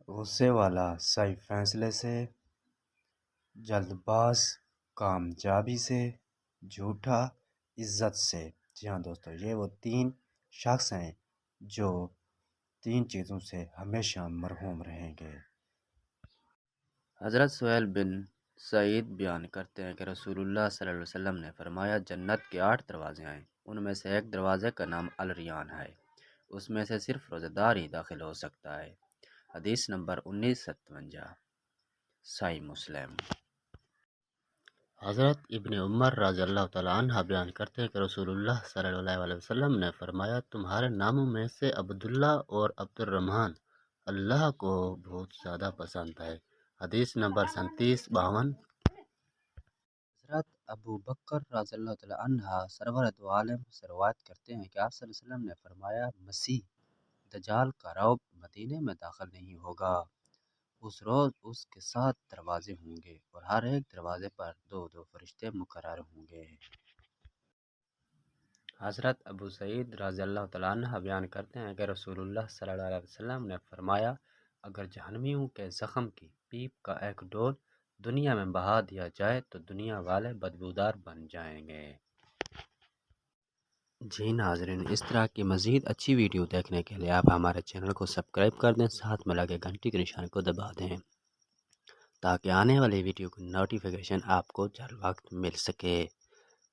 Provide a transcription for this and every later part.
غصے والا صحیح فیصلے سے، جلد باز کامیابی سے، جھوٹا عزت سے۔ جی ہاں دوستو، یہ وہ تین شخص ہیں جو تین چیزوں سے ہمیشہ مرحوم رہیں گے۔ حضرت سہیل بن سعید بیان کرتے ہیں کہ رسول اللہ صلی اللہ علیہ وسلم نے فرمایا، جنت کے 8 دروازے ہیں، ان میں سے ایک دروازے کا نام الریان ہے، اس میں سے صرف روزہ دار ہی داخل ہو سکتا ہے۔ حدیث نمبر 1957، صحیح مسلم۔ حضرت ابن عمر رضی اللہ تعالیٰ عنہ بیان کرتے ہیں کہ رسول اللہ صلی اللہ علیہ وسلم نے فرمایا، تمہارے ناموں میں سے عبداللہ اور عبد الرحمن اللہ کو بہت زیادہ پسند ہے۔ حدیث نمبر 3752۔ حضرت ابو بکر رضی اللہ تعالیٰ عنہ سرور دو عالم سے روایت کرتے ہیں کہ آپ صلی اللہ علیہ وسلم نے فرمایا، مسیح دجال کا روب مدینے میں داخل نہیں ہوگا، اس روز اس کے 7 دروازے ہوں گے اور ہر ایک دروازے پر 2 فرشتے مقرر ہوں گے۔ حضرت ابو سعید رضی اللہ تعالیٰ عنہ بیان کرتے ہیں کہ رسول اللہ صلی اللہ علیہ وسلم نے فرمایا، اگر جہنمیوں کے زخم کی پیپ کا ایک ڈول دنیا میں بہا دیا جائے تو دنیا والے بدبودار بن جائیں گے۔ جی ناظرین، اس طرح کی مزید اچھی ویڈیو دیکھنے کے لیے آپ ہمارے چینل کو سبسکرائب کر دیں، ساتھ میں لگے گھنٹی کے نشان کو دبا دیں تاکہ آنے والی ویڈیو کی نوٹیفیکیشن آپ کو ہر وقت مل سکے۔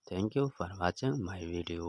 Thank you for watching my video.